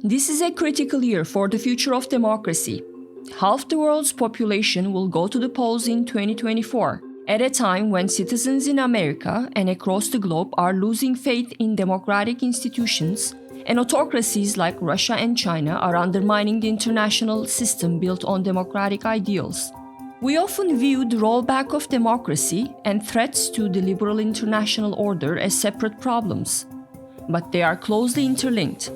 This is a critical year for the future of democracy. Half the world's population will go to the polls in 2024, at a time when citizens in America and across the globe are losing faith in democratic institutions, and autocracies like Russia and China are undermining the international system built on democratic ideals. We often view the rollback of democracy and threats to the liberal international order as separate problems, but they are closely interlinked.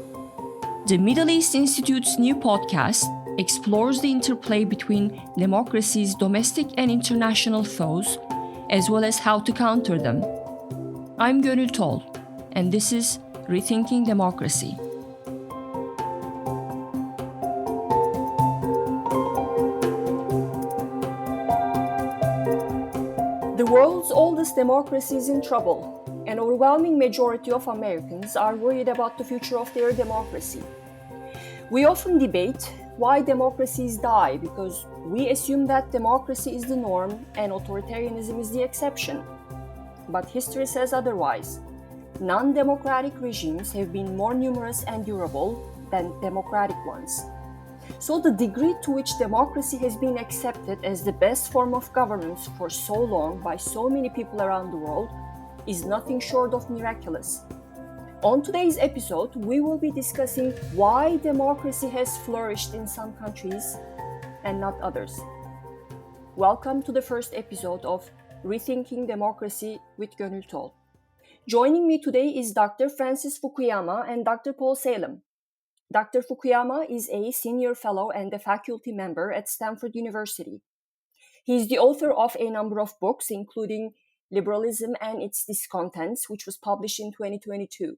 The Middle East Institute's new podcast explores the interplay between democracy's domestic and international foes, as well as how to counter them. I'm Gonul, and this is Rethinking Democracy. The world's oldest democracy is in trouble. An overwhelming majority of Americans are worried about the future of their democracy. We often debate why democracies die because we assume that democracy is the norm and authoritarianism is the exception. But history says otherwise. Non-democratic regimes have been more numerous and durable than democratic ones. So the degree to which democracy has been accepted as the best form of governance for so long by so many people around the world is nothing short of miraculous. On today's episode, we will be discussing why democracy has flourished in some countries and not others. Welcome to the first episode of Rethinking Democracy with Gonul. Joining me today is Dr. Francis Fukuyama and Dr. Paul Salem. Dr. Fukuyama is a senior fellow and a faculty member at Stanford University. He is the author of a number of books, including Liberalism and Its Discontents, which was published in 2022.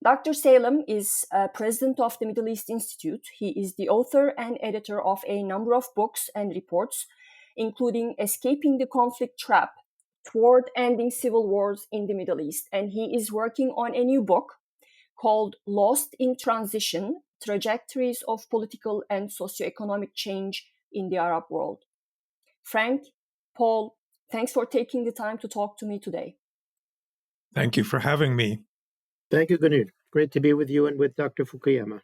Dr. Salem is president of the Middle East Institute. He is the author and editor of a number of books and reports, including Escaping the Conflict Trap, Toward Ending Civil Wars in the Middle East. And he is working on a new book called Lost in Transition, Trajectories of Political and Socioeconomic Change in the Arab World. Frank, Paul, thanks for taking the time to talk to me today. Thank you for having me. Thank you, Gonul. Great to be with you and with Dr. Fukuyama.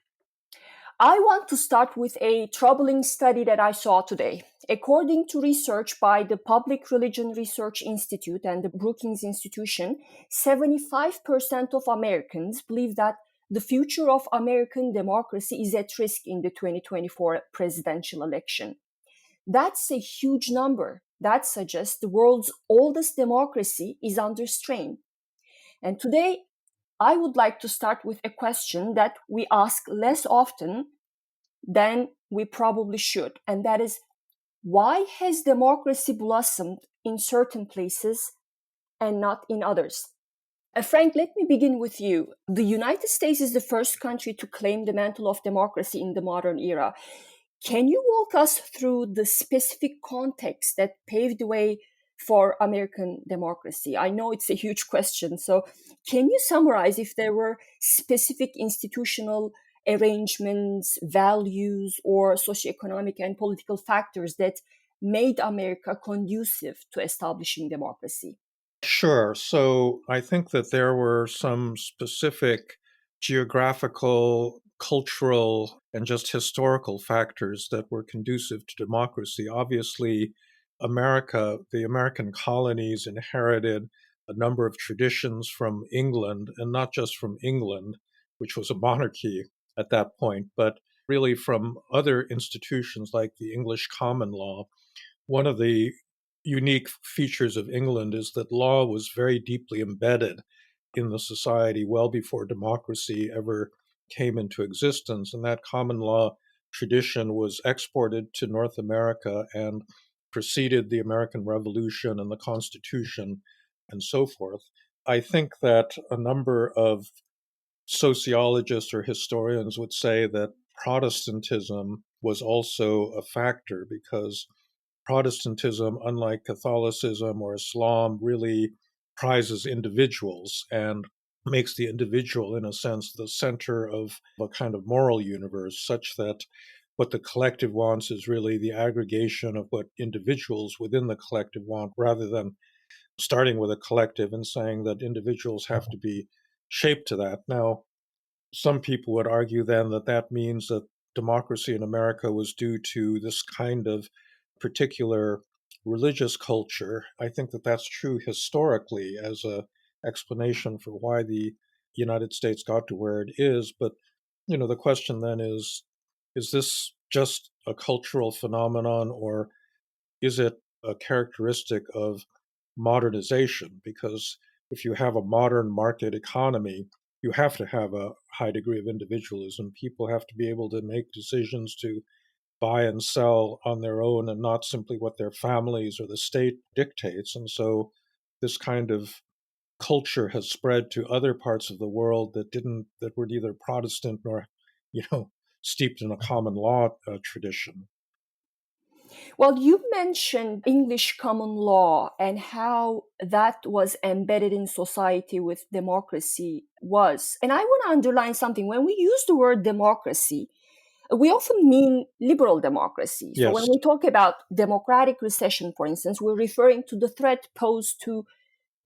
I want to start with a troubling study that I saw today. According to research by the Public Religion Research Institute and the Brookings Institution, 75% of Americans believe that the future of American democracy is at risk in the 2024 presidential election. That's a huge number. That suggests the world's oldest democracy is under strain. And today, I would like to start with a question that we ask less often than we probably should, and that is, why has democracy blossomed in certain places and not in others? Frank, let me begin with you. The United States is the first country to claim the mantle of democracy in the modern era. Can you walk us through the specific context that paved the way for American democracy? I know it's a huge question, so can you summarize if there were specific institutional arrangements, values, or socioeconomic and political factors that made America conducive to establishing democracy? Sure. So I think that there were some specific geographical, cultural, and just historical factors that were conducive to democracy. Obviously, the American colonies inherited a number of traditions from England, and not just from England, which was a monarchy at that point, but really from other institutions like the English common law. One of the unique features of England is that law was very deeply embedded in the society well before democracy ever came into existence. And that common law tradition was exported to North America and preceded the American Revolution and the Constitution and so forth. I think that a number of sociologists or historians would say that Protestantism was also a factor, because Protestantism, unlike Catholicism or Islam, really prizes individuals and makes the individual, in a sense, the center of a kind of moral universe, such that what the collective wants is really the aggregation of what individuals within the collective want, rather than starting with a collective and saying that individuals have to be shaped to that. Now, some people would argue then that that means that democracy in America was due to this kind of particular religious culture. I think that that's true historically as a explanation for why the United States got to where it is. But the question then is this just a cultural phenomenon, or is it a characteristic of modernization? Because if you have a modern market economy, you have to have a high degree of individualism. People have to be able to make decisions to buy and sell on their own and not simply what their families or the state dictates. And so this kind of culture has spread to other parts of the world that were neither Protestant nor, steeped in a common law tradition. Well, you mentioned English common law and how that was embedded in society with democracy was. And I want to underline something. When we use the word democracy, we often mean liberal democracy. So when Yes. we talk about democratic recession, for instance, we're referring to the threat posed to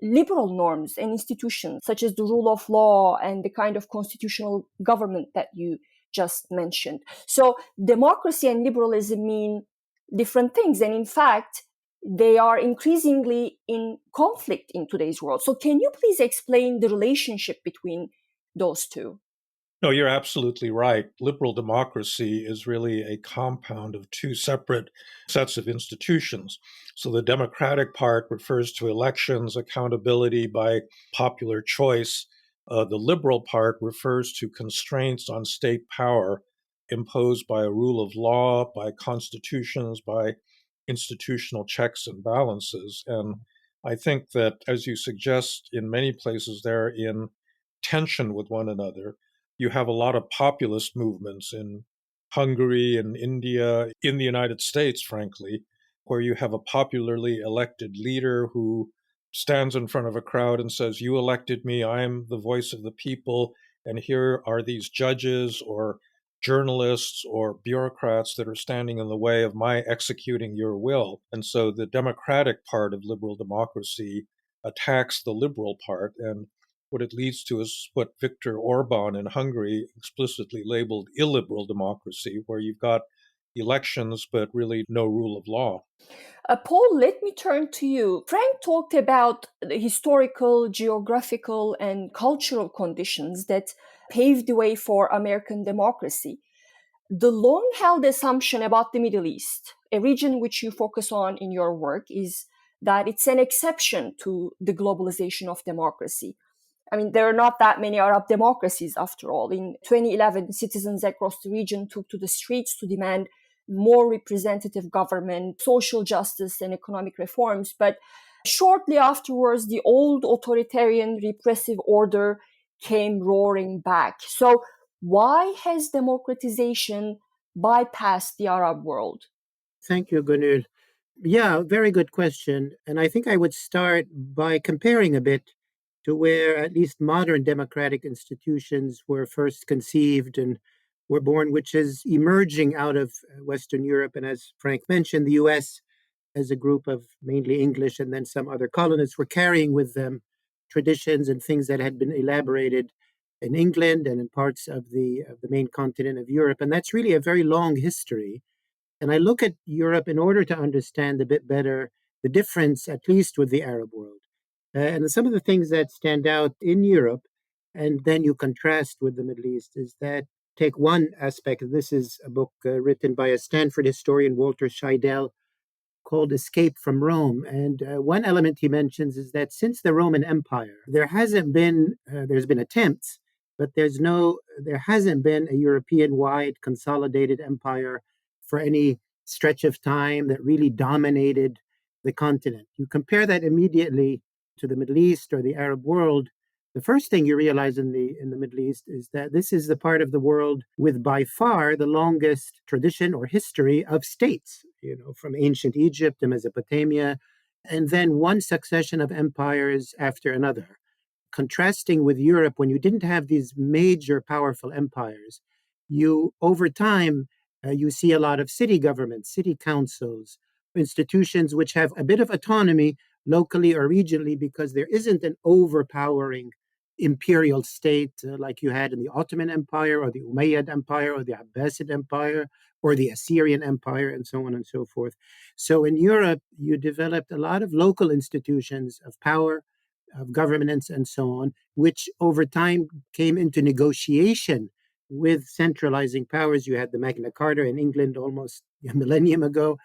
liberal norms and institutions, such as the rule of law and the kind of constitutional government that you just mentioned. So democracy and liberalism mean different things. And in fact, they are increasingly in conflict in today's world. So can you please explain the relationship between those two? No, you're absolutely right. Liberal democracy is really a compound of two separate sets of institutions. So the democratic part refers to elections, accountability by popular choice. The liberal part refers to constraints on state power imposed by a rule of law, by constitutions, by institutional checks and balances. And I think that, as you suggest, in many places they're in tension with one another. You have a lot of populist movements in Hungary and India, in the United States, frankly, where you have a popularly elected leader who stands in front of a crowd and says, "You elected me, I'm the voice of the people, and here are these judges or journalists or bureaucrats that are standing in the way of my executing your will." And so the democratic part of liberal democracy attacks the liberal part, and what it leads to is what Viktor Orban in Hungary explicitly labeled illiberal democracy, where you've got elections but really no rule of law. Paul, let me turn to you. Frank talked about the historical, geographical, and cultural conditions that paved the way for American democracy. The long held assumption about the Middle East, a region which you focus on in your work, is that it's an exception to the globalization of democracy. I mean, there are not that many Arab democracies after all. In 2011, citizens across the region took to the streets to demand more representative government, social justice, and economic reforms. But shortly afterwards, the old authoritarian repressive order came roaring back. So, why has democratization bypassed the Arab world? Thank you, Gonul. Yeah, very good question. And I think I would start by comparing a bit to where at least modern democratic institutions were first conceived and were born, which is emerging out of Western Europe. And as Frank mentioned, the US, as a group of mainly English and then some other colonists, were carrying with them traditions and things that had been elaborated in England and in parts of the main continent of Europe. And that's really a very long history. And I look at Europe in order to understand a bit better the difference, at least with the Arab world. And some of the things that stand out in Europe, and then you contrast with the Middle East, is that take one aspect. This is a book written by a Stanford historian, Walter Scheidel, called Escape from Rome. And one element he mentions is that since the Roman Empire, there's been attempts, but there hasn't been a European-wide consolidated empire for any stretch of time that really dominated the continent. You compare that immediately to the Middle East or the Arab world, the first thing you realize in the Middle East is that this is the part of the world with by far the longest tradition or history of states, from ancient Egypt to Mesopotamia, and then one succession of empires after another. Contrasting with Europe, when you didn't have these major powerful empires, you over time you see a lot of city governments, city councils, institutions which have a bit of autonomy locally or regionally because there isn't an overpowering imperial state like you had in the Ottoman Empire or the Umayyad Empire or the Abbasid Empire or the Assyrian Empire and so on and so forth. So in Europe, you developed a lot of local institutions of power, of governance, and so on, which over time came into negotiation with centralizing powers. You had the Magna Carta in England almost a millennium ago.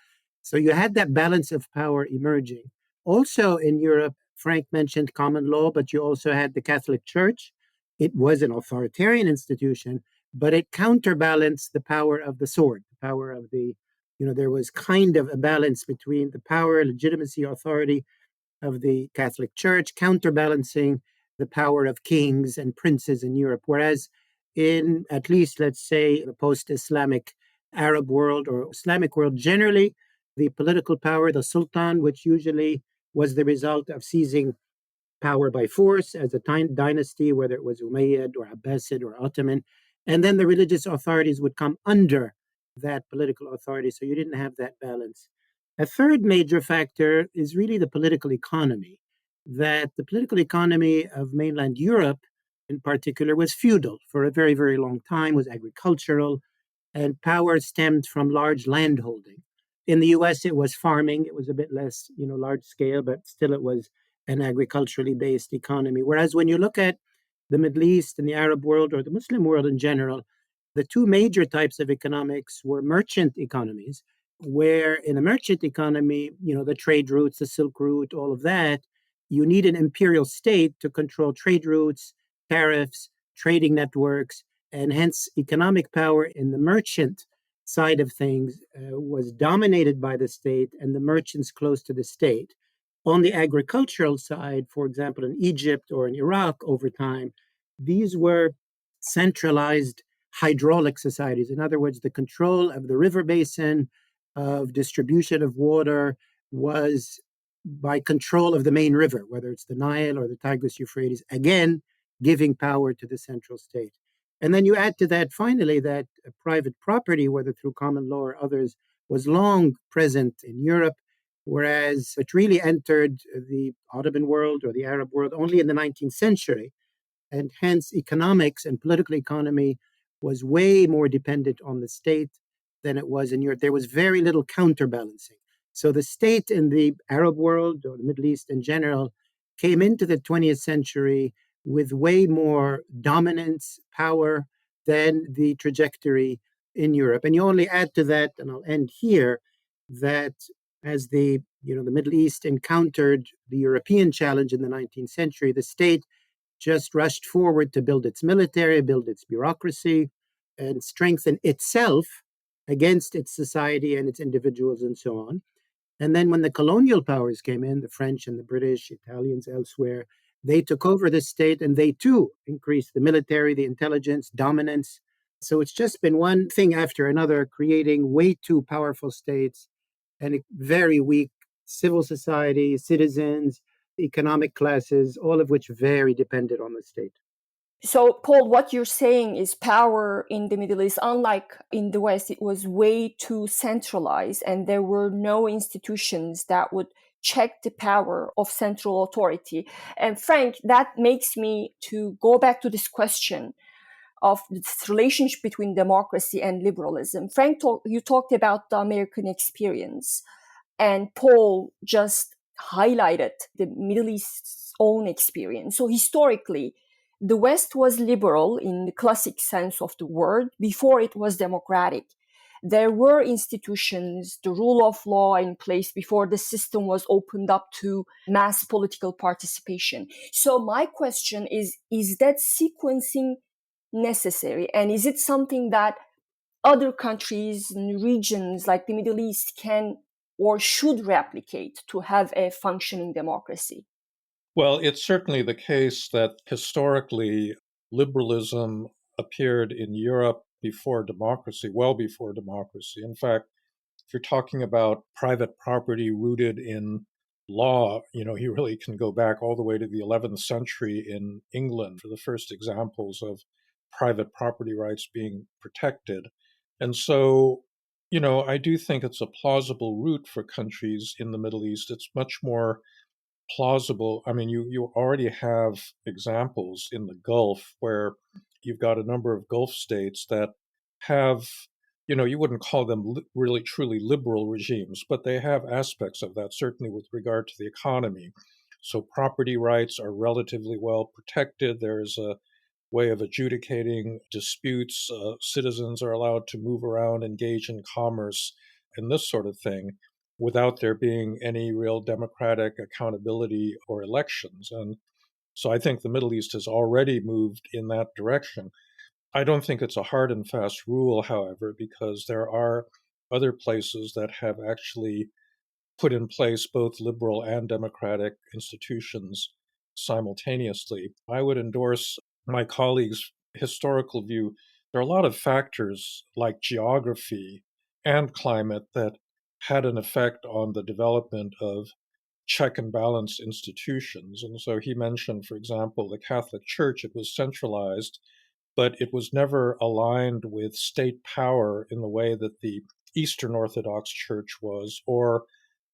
So you had that balance of power emerging. Also in Europe, Frank mentioned common law, but you also had the Catholic Church. It was an authoritarian institution, but it counterbalanced the power of the sword, the power of there was kind of a balance between the power, legitimacy, authority of the Catholic Church, counterbalancing the power of kings and princes in Europe. Whereas in at least, let's say, the post Islamic Arab world or Islamic world generally, the political power, the sultan, which usually was the result of seizing power by force as a dynasty, whether it was Umayyad or Abbasid or Ottoman. And then the religious authorities would come under that political authority. So you didn't have that balance. A third major factor is really the political economy, that the political economy of mainland Europe in particular was feudal for a very, very long time, was agricultural, and power stemmed from large landholding. In the US, it was farming. It was a bit less, large scale, but still it was an agriculturally based economy. Whereas when you look at the Middle East and the Arab world or the Muslim world in general, the two major types of economics were merchant economies, where in a merchant economy, the trade routes, the Silk Route, all of that, you need an imperial state to control trade routes, tariffs, trading networks, and hence economic power in the merchant side of things was dominated by the state and the merchants close to the state. On the agricultural side, for example, in Egypt or in Iraq over time, these were centralized hydraulic societies. In other words, the control of the river basin, of distribution of water was by control of the main river, whether it's the Nile or the Tigris Euphrates, again, giving power to the central state. And then you add to that, finally, that private property, whether through common law or others, was long present in Europe, whereas it really entered the Ottoman world or the Arab world only in the 19th century. And hence, economics and political economy was way more dependent on the state than it was in Europe. There was very little counterbalancing. So the state in the Arab world or the Middle East in general came into the 20th century with way more dominance, power than the trajectory in Europe. And you only add to that, and I'll end here, that as the Middle East encountered the European challenge in the 19th century, the state just rushed forward to build its military, build its bureaucracy, and strengthen itself against its society and its individuals and so on. And then when the colonial powers came in, the French and the British, Italians elsewhere, they took over the state and they too increased the military, the intelligence, dominance. So it's just been one thing after another, creating way too powerful states and a very weak civil society, citizens, economic classes, all of which very dependent on the state. So, Paul, what you're saying is power in the Middle East, unlike in the West, it was way too centralized, and there were no institutions that would check the power of central authority. And Frank, that makes me to go back to this question of this relationship between democracy and liberalism. Frank, you talked about the American experience, and Paul just highlighted the Middle East's own experience. So historically, the West was liberal in the classic sense of the word before it was democratic. There were institutions, the rule of law in place before the system was opened up to mass political participation. So my question is that sequencing necessary? And is it something that other countries and regions like the Middle East can or should replicate to have a functioning democracy? Well, it's certainly the case that historically liberalism appeared in Europe before democracy, well before democracy. In fact, if you're talking about private property rooted in law, you really can go back all the way to the 11th century in England for the first examples of private property rights being protected. And so, I do think it's a plausible route for countries in the Middle East. It's much more plausible. I mean, you already have examples in the Gulf where you've got a number of Gulf states that have, you wouldn't call them really truly liberal regimes, but they have aspects of that, certainly with regard to the economy. So property rights are relatively well protected. There's a way of adjudicating disputes. Citizens are allowed to move around, engage in commerce, and this sort of thing without there being any real democratic accountability or elections. And so I think the Middle East has already moved in that direction. I don't think it's a hard and fast rule, however, because there are other places that have actually put in place both liberal and democratic institutions simultaneously. I would endorse my colleague's historical view. There are a lot of factors like geography and climate that had an effect on the development of check and balance institutions. And so he mentioned, for example, the Catholic Church. It was centralized, but it was never aligned with state power in the way that the Eastern Orthodox Church was, or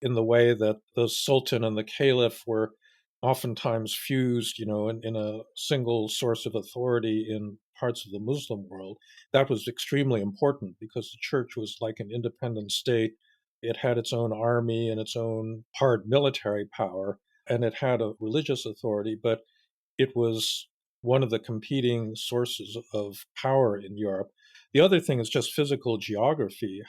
in the way that the Sultan and the Caliph were oftentimes fused, in a single source of authority in parts of the Muslim world. That was extremely important because the church was like an independent state. It had its own army and its own hard military power, and it had a religious authority, but it was one of the competing sources of power in Europe. The other thing is just physical geography.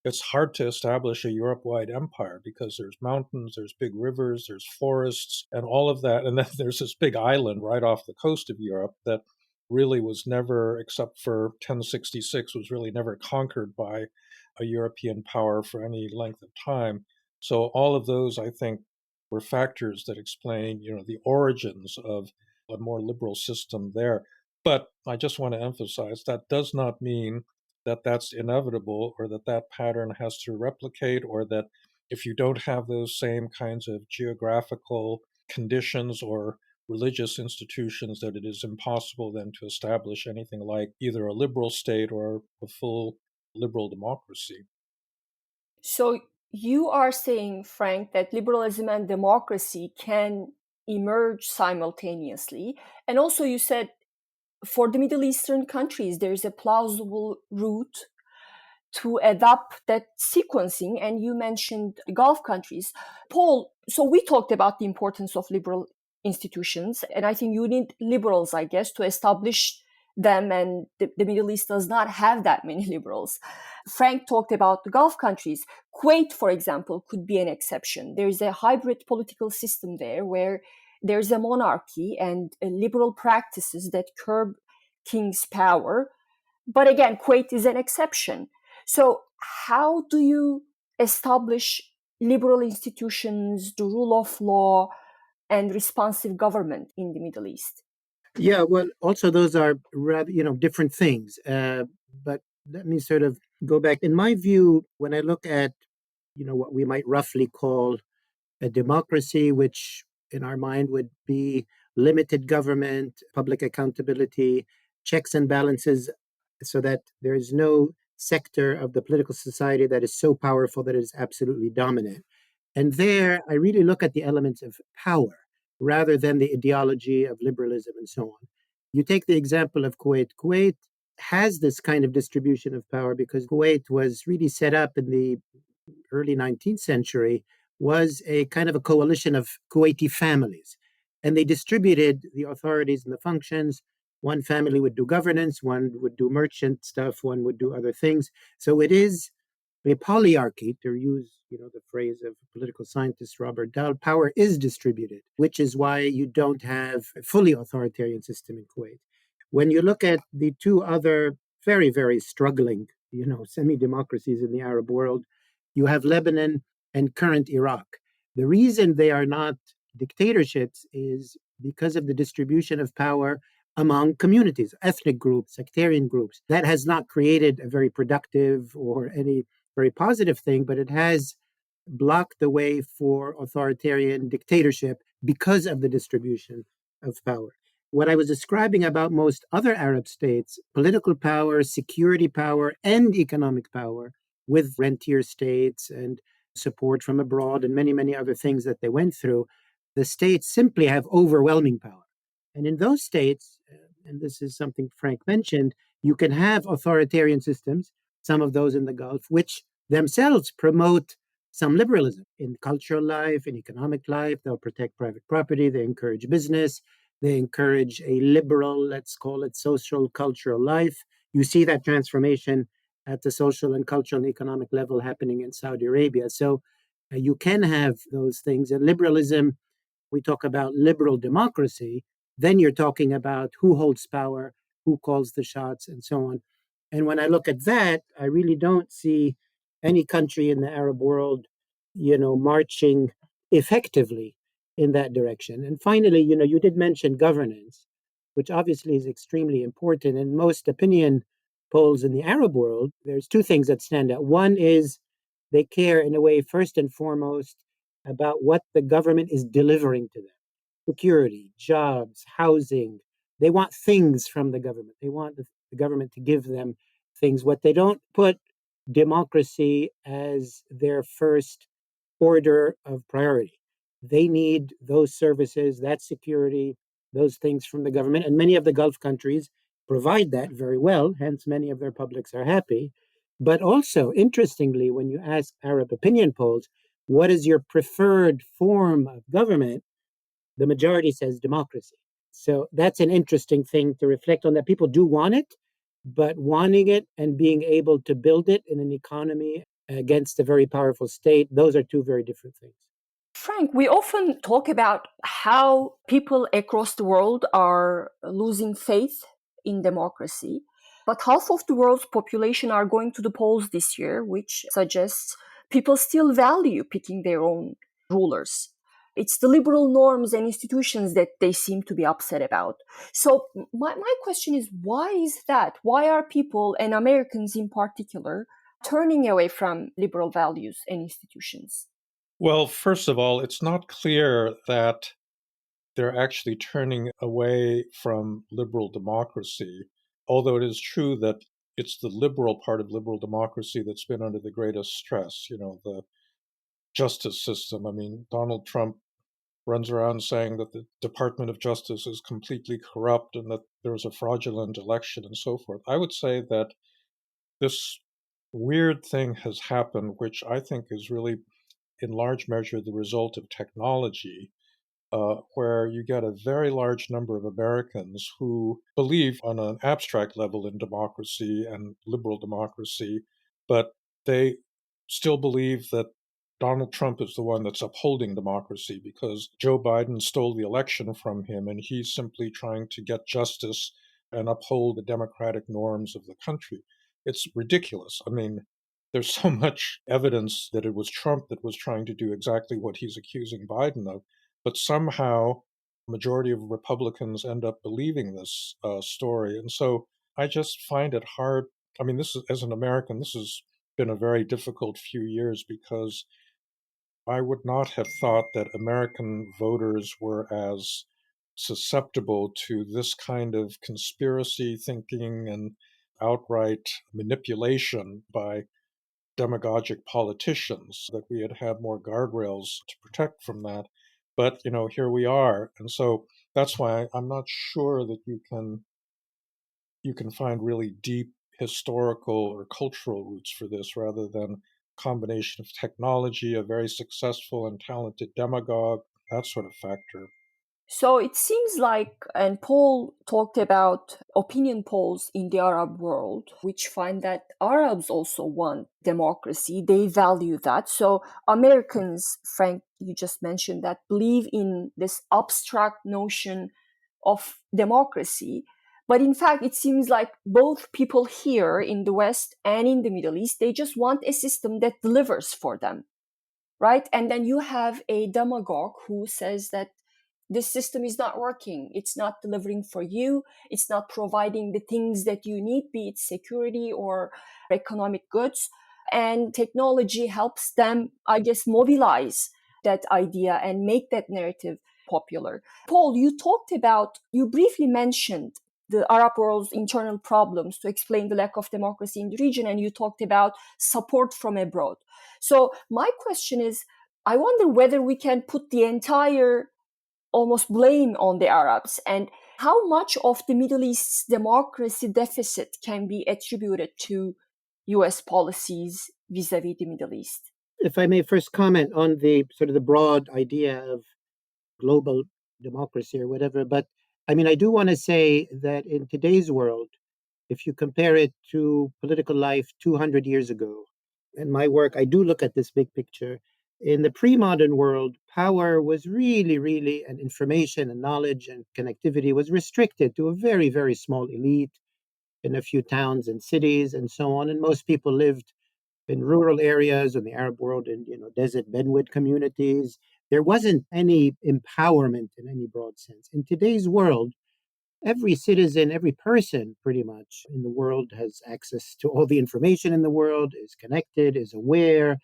It's hard to establish a Europe-wide empire because there's mountains, there's big rivers, there's forests, and all of that. And then there's this big island right off the coast of Europe that really was never, except for 1066, was really never conquered by a European power for any length of time. So all of those, I think, were factors that explain, the origins of a more liberal system there. But I just want to emphasize that does not mean that that's inevitable or that pattern has to replicate, or that if you don't have those same kinds of geographical conditions or religious institutions, that it is impossible then to establish anything like either a liberal state or a full liberal democracy. So you are saying, Frank, that liberalism and democracy can emerge simultaneously. And also, you said for the Middle Eastern countries, there's a plausible route to adopt that sequencing. And you mentioned the Gulf countries. Paul, so we talked about the importance of liberal institutions, and I think you need liberals, I guess, to establish them, and the Middle East does not have that many liberals. Frank talked about the Gulf countries. Kuwait, for example, could be an exception. There's a hybrid political system there where there's a monarchy and liberal practices that curb king's power. But again, Kuwait is an exception. So how do you establish liberal institutions, the rule of law, and responsive government in the Middle East? Yeah, well, also those are rather, different things. But let me sort of go back. In my view, when I look at, what we might roughly call a democracy, which in our mind would be limited government, public accountability, checks and balances, so that there is no sector of the political society that is so powerful that it is absolutely dominant. And there, I really look at the elements of power rather than the ideology of liberalism and so on. You take the example of Kuwait. Kuwait has this kind of distribution of power because Kuwait was really set up in the early 19th century, was a kind of a coalition of Kuwaiti families. And they distributed the authorities and the functions. One family would do governance, one would do merchant stuff, one would do other things. So it is a polyarchy, to use the phrase of political scientist Robert Dahl. Power is distributed, which is why you don't have a fully authoritarian system in Kuwait. When you look at the two other very, very struggling, semi-democracies in the Arab world, you have Lebanon and current Iraq. The reason they are not dictatorships is because of the distribution of power among communities, ethnic groups, sectarian groups. That has not created a very productive or any very positive thing, but it has blocked the way for authoritarian dictatorship because of the distribution of power. What I was describing about most other Arab states, political power, security power, and economic power, with rentier states and support from abroad, and many, many other things that they went through, the states simply have overwhelming power. And in those states, and this is something Frank mentioned, you can have authoritarian systems, some of those in the Gulf, which themselves promote some liberalism in cultural life, in economic life. They'll protect private property, they encourage business, they encourage a liberal, let's call it social cultural life. You see that transformation at the social and cultural and economic level happening in Saudi Arabia. So you can have those things. And liberalism, we talk about liberal democracy, then you're talking about who holds power, who calls the shots, and so on. And when I look at that, I really don't see any country in the Arab world, marching effectively in that direction. And finally, you did mention governance, which obviously is extremely important. In most opinion polls in the Arab world, there's two things that stand out. One is they care, in a way, first and foremost, about what the government is delivering to them: security, jobs, housing. They want things from the government. They want the government to give them things. What they don't put democracy as their first order of priority. They need those services, that security, those things from the government. And many of the Gulf countries provide that very well, hence, many of their publics are happy. But also, interestingly, when you ask Arab opinion polls, what is your preferred form of government? The majority says democracy. So that's an interesting thing to reflect on, that people do want it, but wanting it and being able to build it in an economy against a very powerful state, those are two very different things. Frank, we often talk about how people across the world are losing faith in democracy, but half of the world's population are going to the polls this year, which suggests people still value picking their own rulers. It's the liberal norms and institutions that they seem to be upset about. So my question is, why is that? Why are people, and Americans in particular, turning away from liberal values and institutions? Well, first of all, it's not clear that they're actually turning away from liberal democracy, although it is true that it's the liberal part of liberal democracy that's been under the greatest stress, the justice system. I mean, Donald Trump runs around saying that the Department of Justice is completely corrupt and that there was a fraudulent election and so forth. I would say that this weird thing has happened, which I think is really, in large measure, the result of technology, where you get a very large number of Americans who believe on an abstract level in democracy and liberal democracy, but they still believe that Donald Trump is the one that's upholding democracy because Joe Biden stole the election from him and he's simply trying to get justice and uphold the democratic norms of the country. It's ridiculous. I mean, there's so much evidence that it was Trump that was trying to do exactly what he's accusing Biden of, but somehow a majority of Republicans end up believing this story. And so I just find it hard. I mean, this is, as an American, this has been a very difficult few years because I would not have thought that American voters were as susceptible to this kind of conspiracy thinking and outright manipulation by demagogic politicians, that we had had more guardrails to protect from that. But, here we are. And so that's why I'm not sure that you can find really deep historical or cultural roots for this rather than a combination of technology, a very successful and talented demagogue, that sort of factor. So it seems like, and Paul talked about opinion polls in the Arab world, which find that Arabs also want democracy. They value that. So Americans, Frank, you just mentioned that, believe in this abstract notion of democracy. But in fact, it seems like both people here in the West and in the Middle East, they just want a system that delivers for them, right? And then you have a demagogue who says that this system is not working. It's not delivering for you. It's not providing the things that you need, be it security or economic goods. And technology helps them, I guess, mobilize that idea and make that narrative popular. Paul, you briefly mentioned the Arab world's internal problems to explain the lack of democracy in the region, and you talked about support from abroad. So my question is, I wonder whether we can put the entire almost blame on the Arabs, and how much of the Middle East's democracy deficit can be attributed to US policies vis-a-vis the Middle East. If I may first comment on the sort of the broad idea of global democracy or whatever, but I mean, I do want to say that in today's world, if you compare it to political life 200 years ago, in my work, I do look at this big picture. In the pre modern world, power was really, really, and information and knowledge and connectivity was restricted to a very, very small elite in a few towns and cities and so on. And most people lived in rural areas in the Arab world, in desert bedouin communities. There wasn't any empowerment in any broad sense. In today's world, every citizen, every person pretty much in the world has access to all the information in the world, is connected, is aware,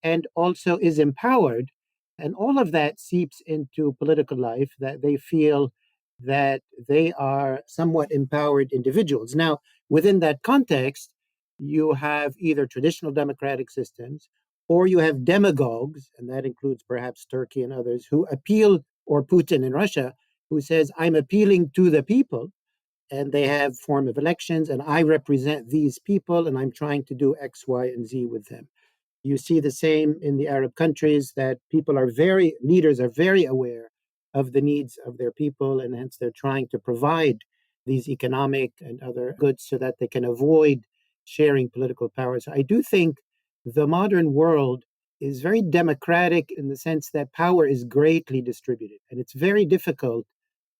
and also is empowered. And all of that seeps into political life, that they feel that they are somewhat empowered individuals. Now, within that context, you have either traditional democratic systems or you have demagogues, and that includes perhaps Turkey and others, who appeal, or Putin in Russia, who says, I'm appealing to the people, and they have form of elections, and I represent these people, and I'm trying to do X, Y, and Z with them. You see the same in the Arab countries, that leaders are very aware of the needs of their people, and hence they're trying to provide these economic and other goods so that they can avoid sharing political power. So I do think the modern world is very democratic in the sense that power is greatly distributed, and it's very difficult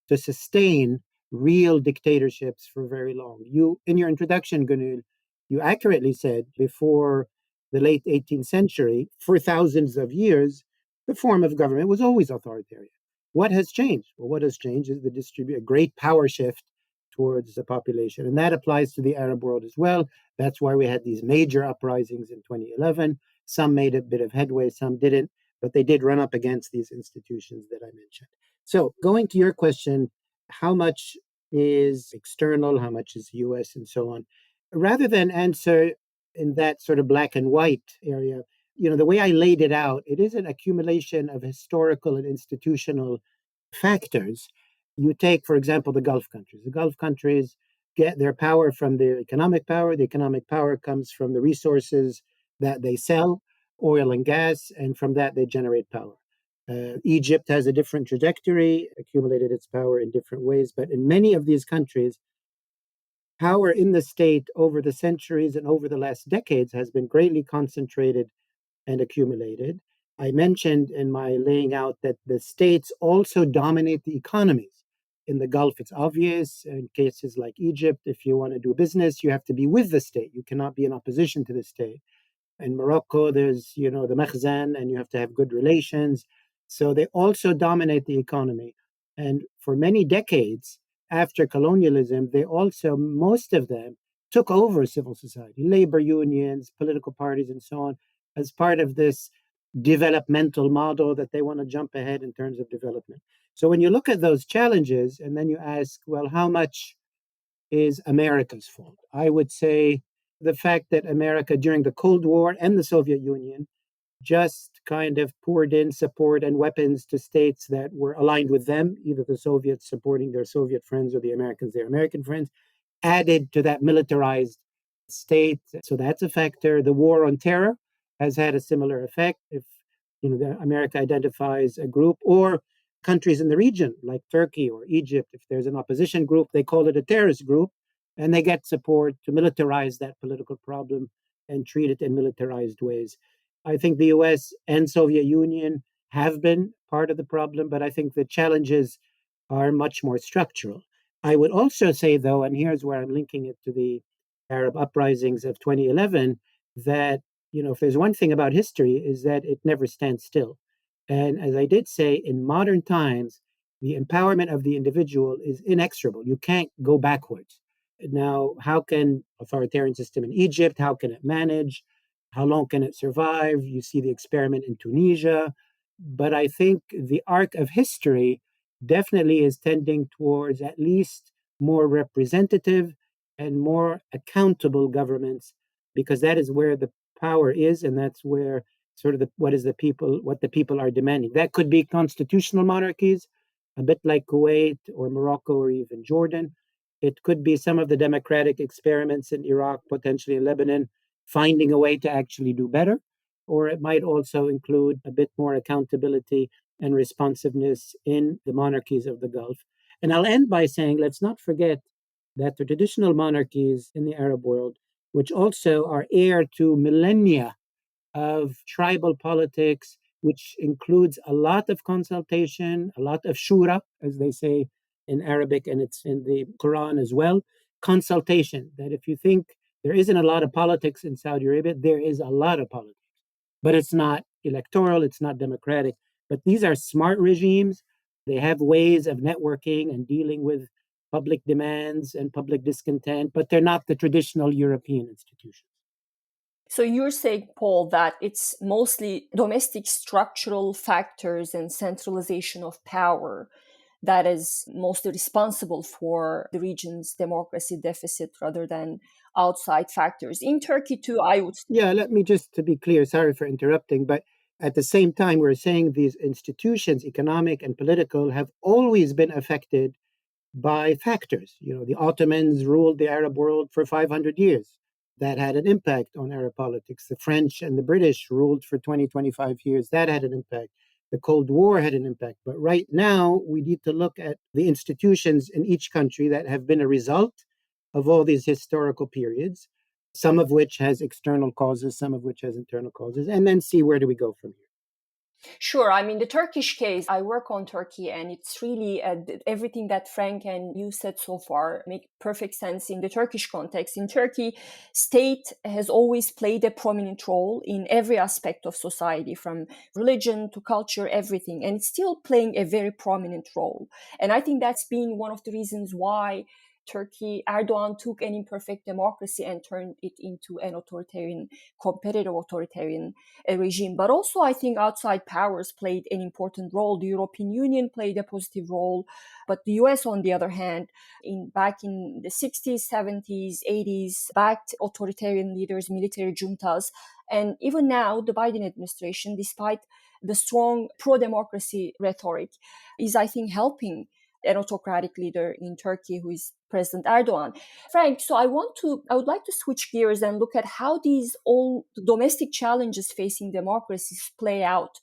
to sustain real dictatorships for very long. You, in your introduction, Gonul, you accurately said before the late 18th century, for thousands of years, the form of government was always authoritarian. What has changed? Well, what has changed is a great power shift towards the population. And that applies to the Arab world as well. That's why we had these major uprisings in 2011. Some made a bit of headway, some didn't, but they did run up against these institutions that I mentioned. So going to your question, how much is external, how much is US, and so on? Rather than answer in that sort of black and white area, the way I laid it out, it is an accumulation of historical and institutional factors. You take, for example, the Gulf countries. The Gulf countries get their power from their economic power. The economic power comes from the resources that they sell, oil and gas, and from that they generate power. Egypt has a different trajectory, accumulated its power in different ways, but in many of these countries, power in the state over the centuries and over the last decades has been greatly concentrated and accumulated. I mentioned in my laying out that the states also dominate the economies. In the Gulf, it's obvious. In cases like Egypt, if you want to do business, you have to be with the state. You cannot be in opposition to the state. In Morocco, there's, the Makhzan, and you have to have good relations. So they also dominate the economy. And for many decades after colonialism, most of them took over civil society, labor unions, political parties, and so on, as part of this developmental model that they want to jump ahead in terms of development. So when you look at those challenges and then you ask, well, how much is America's fault? I would say the fact that America during the Cold War and the Soviet Union just kind of poured in support and weapons to states that were aligned with them, either the Soviets supporting their Soviet friends or the Americans their American friends, added to that militarized state. So that's a factor. The war on terror has had a similar effect. If America identifies a group, or countries in the region like Turkey or Egypt, if there's an opposition group, they call it a terrorist group, and they get support to militarize that political problem and treat it in militarized ways. I think the US and Soviet Union have been part of the problem, but I think the challenges are much more structural. I would also say, though, and here's where I'm linking it to the Arab uprisings of 2011, that, if there's one thing about history is that it never stands still. And as I did say, in modern times, the empowerment of the individual is inexorable. You can't go backwards. Now, how can authoritarian system in Egypt, how can it manage? How long can it survive? You see the experiment in Tunisia. But I think the arc of history definitely is tending towards at least more representative and more accountable governments, because that is where the power is, and that's where sort of what the people are demanding. That could be constitutional monarchies, a bit like Kuwait or Morocco or even Jordan. It could be some of the democratic experiments in Iraq, potentially in Lebanon, finding a way to actually do better. Or it might also include a bit more accountability and responsiveness in the monarchies of the Gulf. And I'll end by saying, let's not forget that the traditional monarchies in the Arab world, which also are heir to millennia of tribal politics, which includes a lot of consultation, a lot of shura, as they say in Arabic, and it's in the Quran as well. Consultation, that if you think there isn't a lot of politics in Saudi Arabia, there is a lot of politics, but it's not electoral, it's not democratic. But these are smart regimes. They have ways of networking and dealing with public demands and public discontent, but they're not the traditional European institutions. So you're saying, Paul, that it's mostly domestic structural factors and centralization of power that is mostly responsible for the region's democracy deficit rather than outside factors. In Turkey, too, I would. Yeah, let me just to be clear, sorry for interrupting, but at the same time, we're saying these institutions, economic and political, have always been affected by factors. You know, the Ottomans ruled the Arab world for 500 years. That had an impact on Arab politics. The French and the British ruled for 20, 25 years. That had an impact. The Cold War had an impact. But right now, we need to look at the institutions in each country that have been a result of all these historical periods, some of which has external causes, some of which has internal causes, and then see where do we go from here. Sure. I mean, the Turkish case, I work on Turkey, and it's really everything that Frank and you said so far make perfect sense in the Turkish context. In Turkey, state has always played a prominent role in every aspect of society, from religion to culture, everything. And it's still playing a very prominent role. And I think that's been one of the reasons why Turkey, Erdogan took an imperfect democracy and turned it into an authoritarian, competitive authoritarian regime. But also, I think outside powers played an important role. The European Union played a positive role, but the US, on the other hand, back in the 60s, 70s, 80s, backed authoritarian leaders, military juntas. And even now, the Biden administration, despite the strong pro-democracy rhetoric, is, I think, helping an autocratic leader in Turkey, who is President Erdogan. Frank, so I would like to switch gears and look at how these all domestic challenges facing democracies play out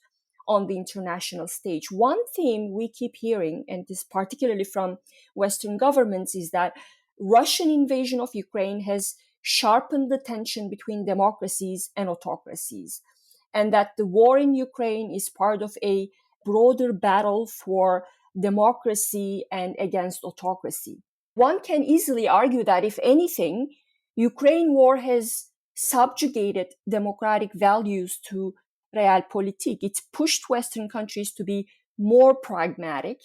on the international stage. One theme we keep hearing, and this particularly from Western governments, is that Russian invasion of Ukraine has sharpened the tension between democracies and autocracies, and that the war in Ukraine is part of a broader battle for democracy and against autocracy. One can easily argue that, if anything, Ukraine war has subjugated democratic values to realpolitik. It's pushed Western countries to be more pragmatic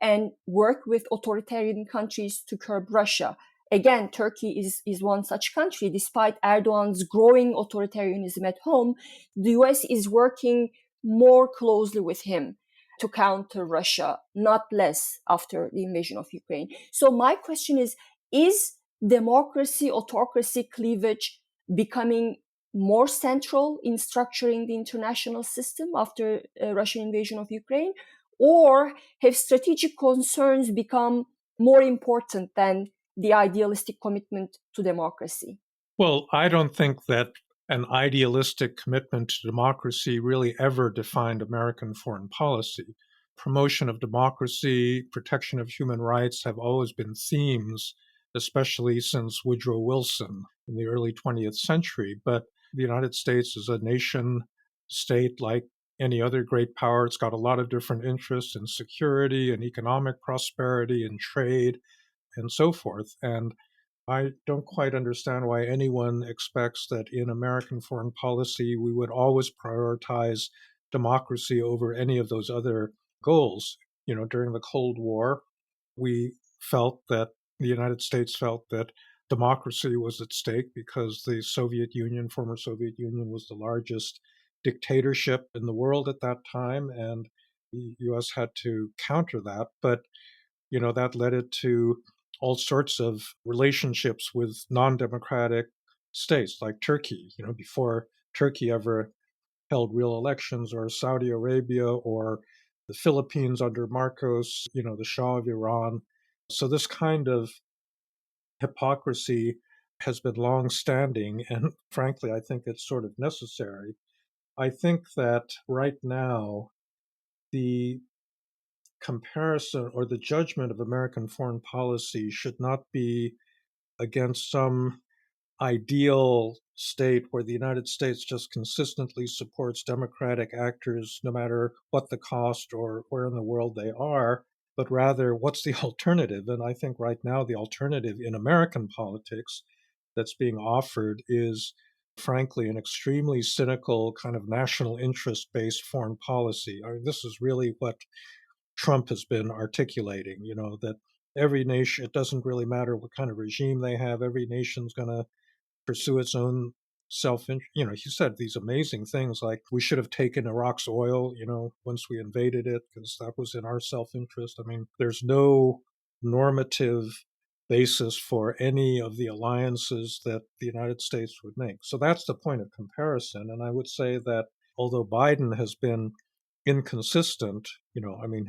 and work with authoritarian countries to curb Russia. Again, Turkey is one such country. Despite Erdogan's growing authoritarianism at home, the US is working more closely with him to counter Russia, not less, after the invasion of Ukraine. So my question is democracy, autocracy cleavage becoming more central in structuring the international system after Russian invasion of Ukraine? Or have strategic concerns become more important than the idealistic commitment to democracy? Well, I don't think that an idealistic commitment to democracy really ever defined American foreign policy. Promotion of democracy, protection of human rights have always been themes, especially since Woodrow Wilson in the early 20th century. But the United States is a nation state like any other great power. It's got a lot of different interests in security and economic prosperity and trade and so forth. And I don't quite understand why anyone expects that in American foreign policy we would always prioritize democracy over any of those other goals. You know, during the Cold War, we felt that the United States felt that democracy was at stake because the former Soviet Union, was the largest dictatorship in the world at that time, and the US had to counter that. But, you know, that led it to all sorts of relationships with non-democratic states like Turkey, before Turkey ever held real elections, or Saudi Arabia, or the Philippines under Marcos, the Shah of Iran. So this kind of hypocrisy has been long standing, and frankly, I think it's sort of necessary. I think that right now, the comparison or the judgment of American foreign policy should not be against some ideal state where the United States just consistently supports democratic actors no matter what the cost or where in the world they are, but rather what's the alternative? And I think right now the alternative in American politics that's being offered is, frankly, an extremely cynical kind of national interest based foreign policy. I mean, this is really what Trump has been articulating, that every nation, it doesn't really matter what kind of regime they have, every nation's going to pursue its own self-interest. He said these amazing things like we should have taken Iraq's oil, once we invaded it, because that was in our self-interest. I mean, there's no normative basis for any of the alliances that the United States would make. So that's the point of comparison. And I would say that although Biden has been inconsistent,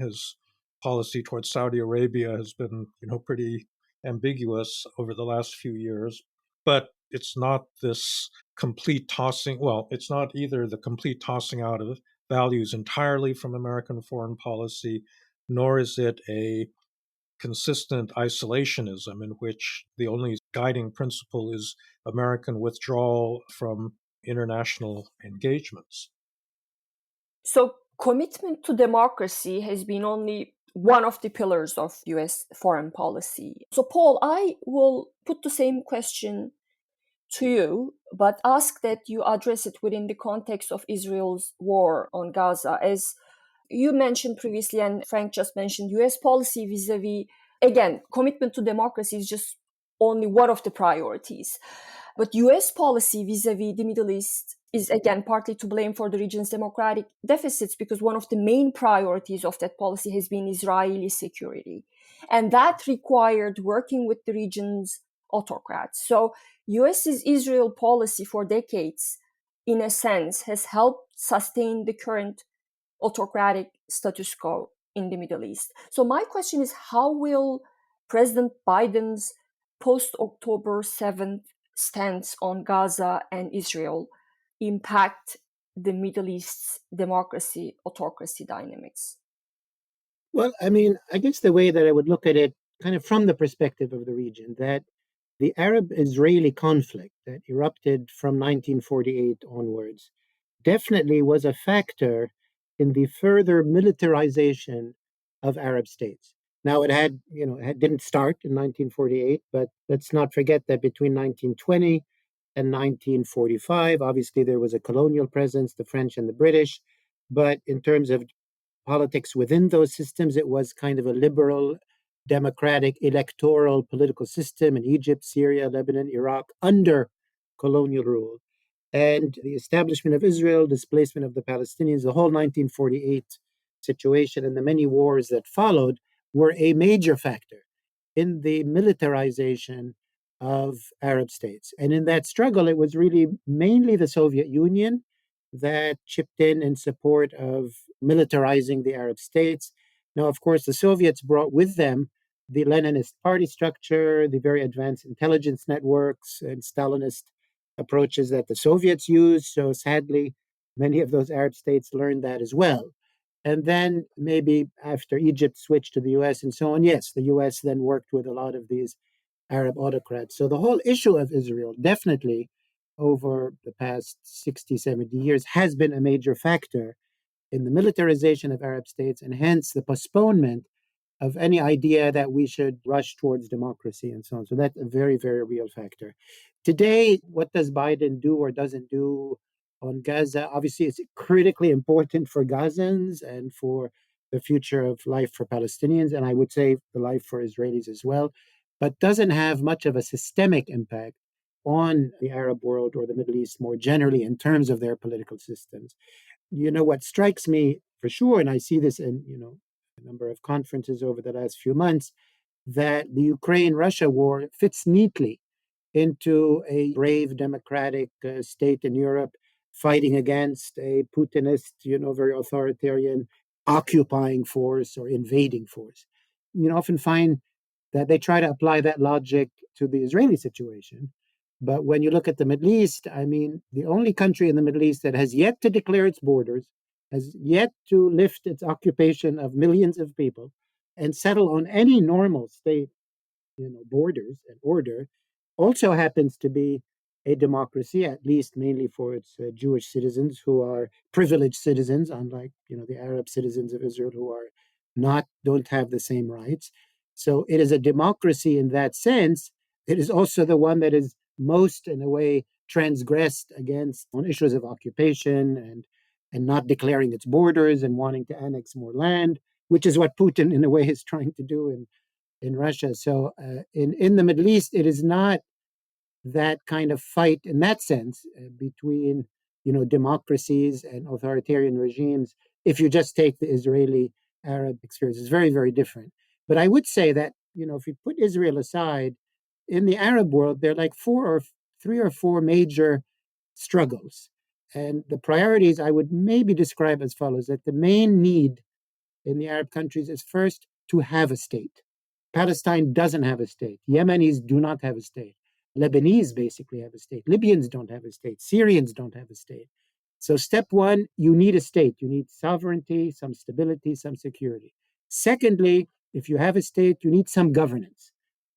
his policy towards Saudi Arabia has been, pretty ambiguous over the last few years. But it's not this complete tossing, well, it's not either the complete tossing out of values entirely from American foreign policy, nor is it a consistent isolationism in which the only guiding principle is American withdrawal from international engagements. So, commitment to democracy has been only one of the pillars of US foreign policy. So, Paul, I will put the same question to you, but ask that you address it within the context of Israel's war on Gaza. As you mentioned previously, and Frank just mentioned, US policy vis-a-vis, again, commitment to democracy is just only one of the priorities. But US policy vis-a-vis the Middle East is, again, partly to blame for the region's democratic deficits, because one of the main priorities of that policy has been Israeli security. And that required working with the region's autocrats. So US's Israel policy for decades, in a sense, has helped sustain the current autocratic status quo in the Middle East. So my question is, how will President Biden's post-October 7th stance on Gaza and Israel impact the Middle East's democracy-autocracy dynamics? Well, I mean, I guess the way that I would look at it, kind of from the perspective of the region, that the Arab-Israeli conflict that erupted from 1948 onwards definitely was a factor in the further militarization of Arab states. Now, it didn't start in 1948, but let's not forget that between 1920 and 1945, obviously there was a colonial presence, the French and the British, but in terms of politics within those systems, it was kind of a liberal, democratic, electoral political system in Egypt, Syria, Lebanon, Iraq, under colonial rule. And the establishment of Israel, displacement of the Palestinians, the whole 1948 situation, and the many wars that followed were a major factor in the militarization of Arab states. And in that struggle, it was really mainly the Soviet Union that chipped in support of militarizing the Arab states. Now, of course, the Soviets brought with them the Leninist party structure, the very advanced intelligence networks, and Stalinist approaches that the Soviets used. So sadly, many of those Arab states learned that as well. And then maybe after Egypt switched to the US and so on, yes, the US then worked with a lot of these Arab autocrats. So the whole issue of Israel definitely over the past 60, 70 years has been a major factor in the militarization of Arab states and hence the postponement of any idea that we should rush towards democracy and so on. So that's a very, very real factor. Today, what does Biden do or doesn't do on Gaza? Obviously, it's critically important for Gazans and for the future of life for Palestinians, and I would say the life for Israelis as well, but doesn't have much of a systemic impact on the Arab world or the Middle East more generally in terms of their political systems. What strikes me for sure, and I see this in, a number of conferences over the last few months, that the Ukraine-Russia war fits neatly into a brave democratic state in Europe fighting against a Putinist, very authoritarian occupying force or invading force. You often find that they try to apply that logic to the Israeli situation. But when you look at the Middle East, I mean, the only country in the Middle East that has yet to declare its borders, has yet to lift its occupation of millions of people and settle on any normal state, borders and order, also happens to be a democracy, at least mainly for its Jewish citizens who are privileged citizens, unlike the Arab citizens of Israel who are not don't have the same rights. So it is a democracy in that sense. It is also the one that is most, in a way, transgressed against on issues of occupation and not declaring its borders and wanting to annex more land, which is what Putin, in a way, is trying to do in Russia. So in the Middle East, it is not that kind of fight in that sense between democracies and authoritarian regimes. If you just take the Israeli Arab experience, it's very, very different. But I would say that if you put Israel aside, in the Arab world there are like three or four major struggles, and the priorities I would maybe describe as follows: that the main need in the Arab countries is first to have a state. Palestine doesn't have a state. Yemenis do not have a state. Lebanese basically have a state. Libyans don't have a state. Syrians don't have a state. So, step one, you need a state. You need sovereignty, some stability, some security. Secondly, if you have a state, you need some governance,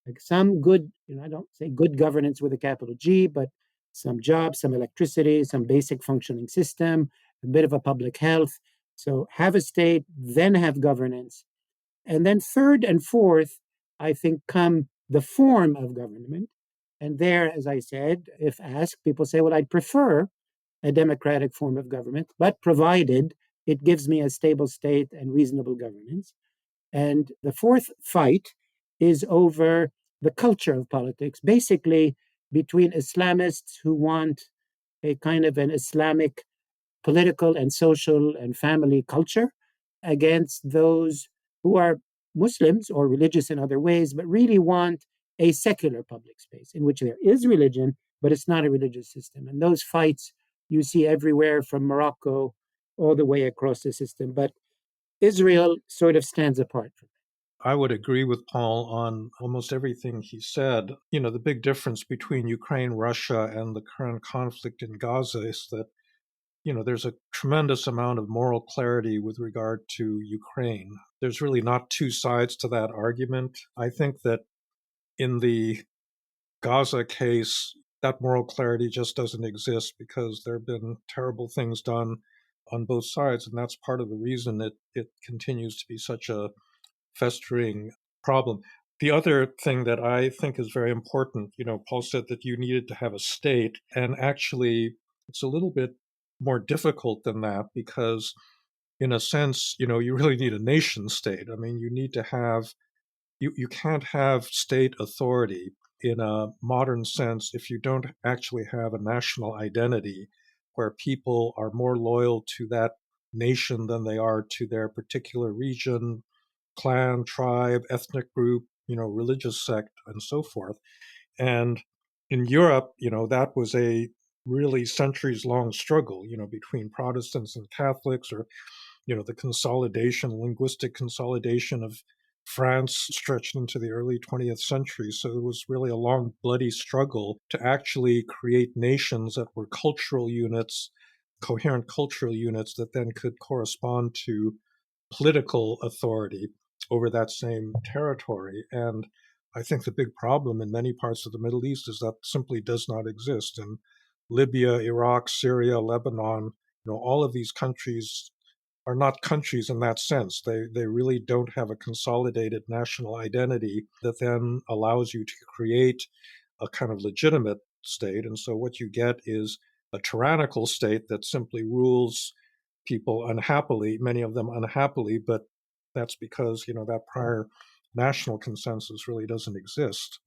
like some good, I don't say good governance with a capital G, but some jobs, some electricity, some basic functioning system, a bit of a public health. So, have a state, then have governance. And then third and fourth, I think, come the form of government. And there, as I said, if asked, people say, well, I'd prefer a democratic form of government, but provided it gives me a stable state and reasonable governance. And the fourth fight is over the culture of politics, basically between Islamists who want a kind of an Islamic political and social and family culture against those who are Muslims or religious in other ways, but really want a secular public space in which there is religion, but it's not a religious system. And those fights you see everywhere from Morocco all the way across the system. But Israel sort of stands apart from that. I would agree with Paul on almost everything he said. The big difference between Ukraine, Russia, and the current conflict in Gaza is that, there's a tremendous amount of moral clarity with regard to Ukraine. There's really not two sides to that argument. I think that in the Gaza case, that moral clarity just doesn't exist because there have been terrible things done on both sides, and that's part of the reason it continues to be such a festering problem. The other thing that I think is very important, Paul said that you needed to have a state, and actually it's a little bit more difficult than that because in a sense, you really need a nation state. I mean, you can't have state authority in a modern sense if you don't actually have a national identity where people are more loyal to that nation than they are to their particular region, clan, tribe, ethnic group, religious sect, and so forth. And in Europe, that was a really centuries long struggle, between Protestants and Catholics, or, the linguistic consolidation of France stretched into the early 20th century. So it was really a long, bloody struggle to actually create nations that were cultural units, coherent cultural units that then could correspond to political authority over that same territory. And I think the big problem in many parts of the Middle East is that simply does not exist. In Libya, Iraq, Syria, Lebanon, all of these countries are not countries in that sense. They really don't have a consolidated national identity that then allows you to create a kind of legitimate state. And so what you get is a tyrannical state that simply rules people unhappily, many of them unhappily, but that's because, that prior national consensus really doesn't exist.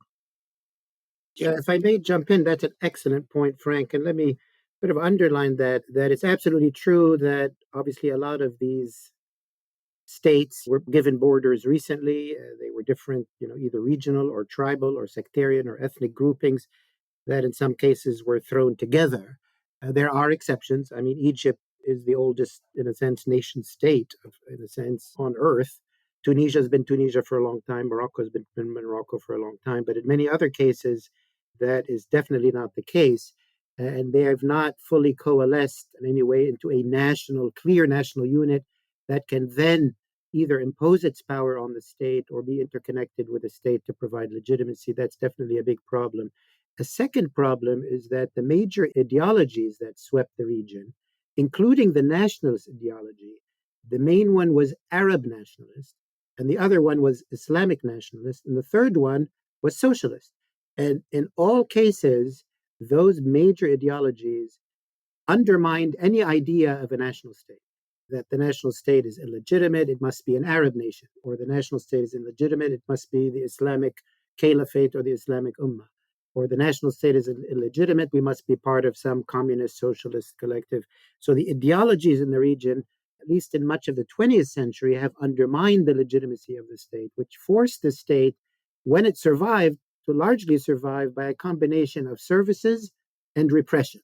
Yeah, if I may jump in, that's an excellent point, Frank. And let me sort of underline that it's absolutely true that obviously a lot of these states were given borders recently. They were different, either regional or tribal or sectarian or ethnic groupings that in some cases were thrown together. There are exceptions. I mean, Egypt is the oldest, in a sense, nation state, in a sense, on earth. Tunisia has been Tunisia for a long time. Morocco has been Morocco for a long time. But in many other cases, that is definitely not the case. And they have not fully coalesced in any way into a clear national unit that can then either impose its power on the state or be interconnected with the state to provide legitimacy. That's definitely a big problem. A second problem is that the major ideologies that swept the region, including the nationalist ideology, the main one was Arab nationalist, and the other one was Islamic nationalist, and the third one was socialist. And in all cases, those major ideologies undermined any idea of a national state, that the national state is illegitimate, it must be an Arab nation, or the national state is illegitimate, it must be the Islamic caliphate or the Islamic ummah, or the national state is illegitimate, we must be part of some communist socialist collective. So the ideologies in the region, at least in much of the 20th century, have undermined the legitimacy of the state, which forced the state, when it survived, to largely survive by a combination of services and repression.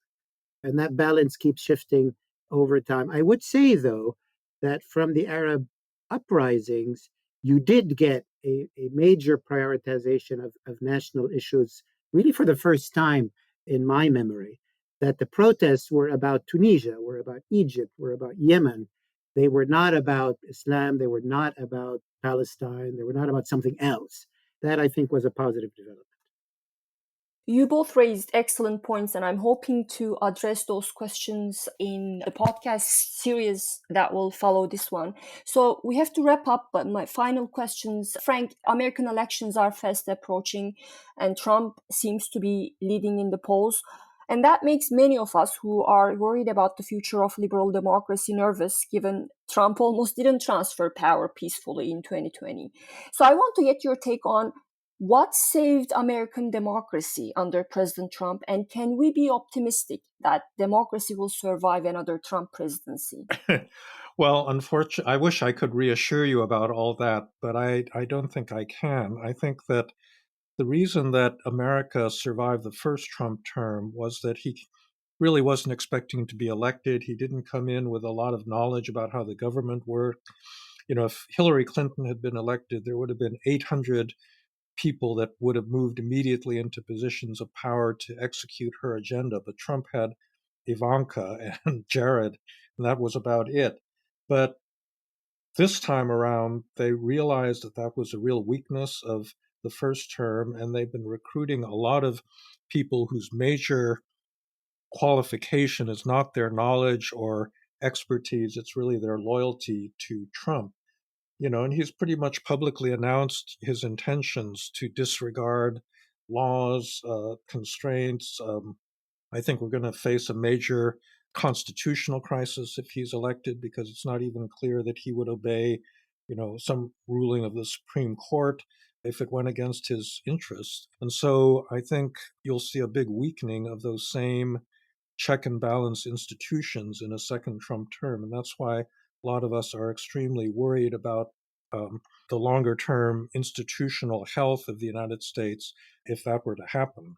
And that balance keeps shifting over time. I would say, though, that from the Arab uprisings, you did get a major prioritization of national issues, really for the first time in my memory, that the protests were about Tunisia, were about Egypt, were about Yemen. They were not about Islam, they were not about Palestine, they were not about something else. That, I think, was a positive development. You both raised excellent points, and I'm hoping to address those questions in the podcast series that will follow this one. So we have to wrap up, but my final questions. Frank, American elections are fast approaching, and Trump seems to be leading in the polls. And that makes many of us who are worried about the future of liberal democracy nervous, given Trump almost didn't transfer power peacefully in 2020. So I want to get your take on what saved American democracy under President Trump, and can we be optimistic that democracy will survive another Trump presidency? Well, unfortunately, I wish I could reassure you about all that, but I don't think I can. I think that the reason that America survived the first Trump term was that he really wasn't expecting to be elected. He didn't come in with a lot of knowledge about how the government worked. If Hillary Clinton had been elected, there would have been 800 people that would have moved immediately into positions of power to execute her agenda. But Trump had Ivanka and Jared, and that was about it. But this time around, they realized that that was a real weakness of the first term, and they've been recruiting a lot of people whose major qualification is not their knowledge or expertise, it's really their loyalty to Trump. And he's pretty much publicly announced his intentions to disregard laws, constraints. I think we're going to face a major constitutional crisis if he's elected, because it's not even clear that he would obey, some ruling of the Supreme Court if it went against his interests. And so I think you'll see a big weakening of those same check and balance institutions in a second Trump term. And that's why a lot of us are extremely worried about the longer term institutional health of the United States if that were to happen.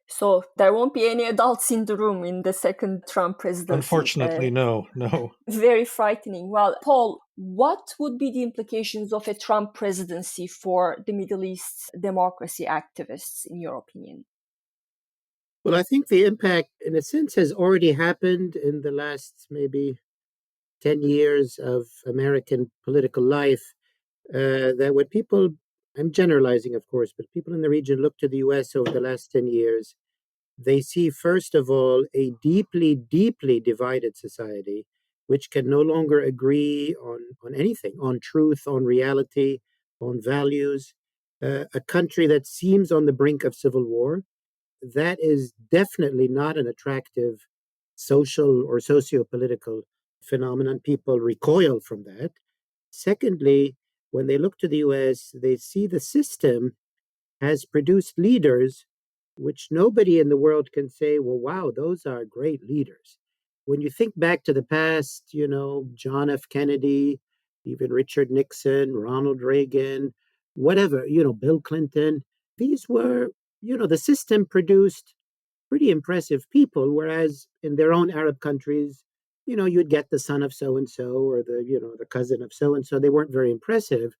So there won't be any adults in the room in the second Trump presidency. Unfortunately, no. Very frightening. Well, Paul, what would be the implications of a Trump presidency for the Middle East democracy activists, in your opinion? Well, I think the impact, in a sense, has already happened in the last maybe 10 years of American political life. That when people, I'm generalizing, of course, but people in the region look to the US over the last 10 years, they see, first of all, a deeply, deeply divided society, which can no longer agree on anything, on truth, on reality, on values. A country that seems on the brink of civil war. That is definitely not an attractive social or socio-political phenomenon. People recoil from that. Secondly, when they look to the US, they see the system has produced leaders which nobody in the world can say, well, wow, those are great leaders. When you think back to the past, John F. Kennedy, even Richard Nixon, Ronald Reagan, whatever, Bill Clinton. These were, the system produced pretty impressive people, whereas in their own Arab countries, you'd get the son of so and so or the cousin of so and so. They weren't very impressive.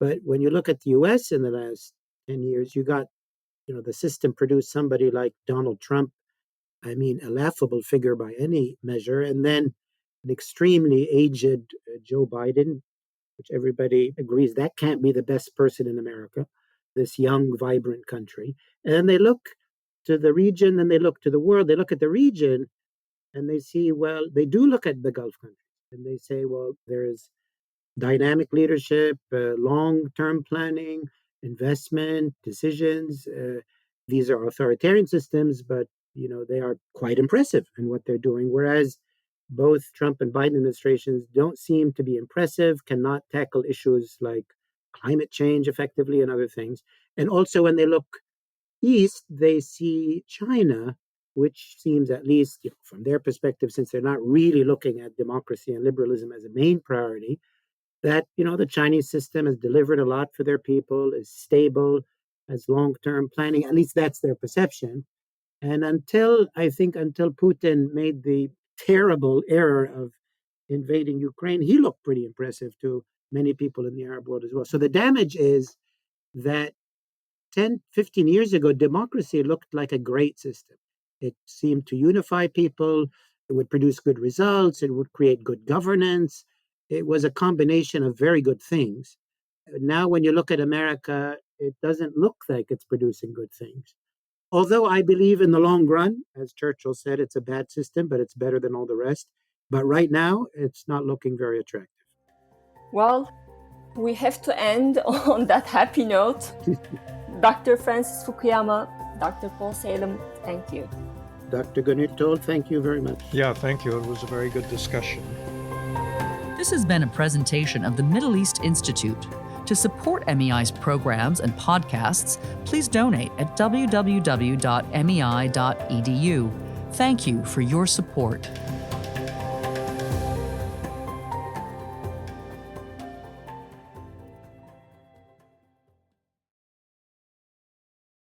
But when you look at the US in the last 10 years, you got, the system produced somebody like Donald Trump. I mean, a laughable figure by any measure. And then an extremely aged Joe Biden, which everybody agrees that can't be the best person in America, this young, vibrant country. And then they look to the region and they look to the world. They look at the region and they see, well, they do look at the Gulf countries and they say, well, there is dynamic leadership, long-term planning, investment, decisions. These are authoritarian systems, but they are quite impressive in what they're doing. Whereas both Trump and Biden administrations don't seem to be impressive, cannot tackle issues like climate change effectively and other things. And also when they look east, they see China, which seems, at least from their perspective, since they're not really looking at democracy and liberalism as a main priority, that the Chinese system has delivered a lot for their people, is stable, has long-term planning. At least that's their perception. And until Putin made the terrible error of invading Ukraine, he looked pretty impressive to many people in the Arab world as well. So the damage is that 10, 15 years ago, democracy looked like a great system. It seemed to unify people. It would produce good results. It would create good governance. It was a combination of very good things. Now, when you look at America, it doesn't look like it's producing good things. Although I believe in the long run, as Churchill said, it's a bad system, but it's better than all the rest. But right now, it's not looking very attractive. Well, we have to end on that happy note. Dr. Francis Fukuyama, Dr. Paul Salem, thank you. Dr. Gonul, thank you very much. Yeah, thank you. It was a very good discussion. This has been a presentation of the Middle East Institute. To support MEI's programs and podcasts, please donate at www.mei.edu. Thank you for your support.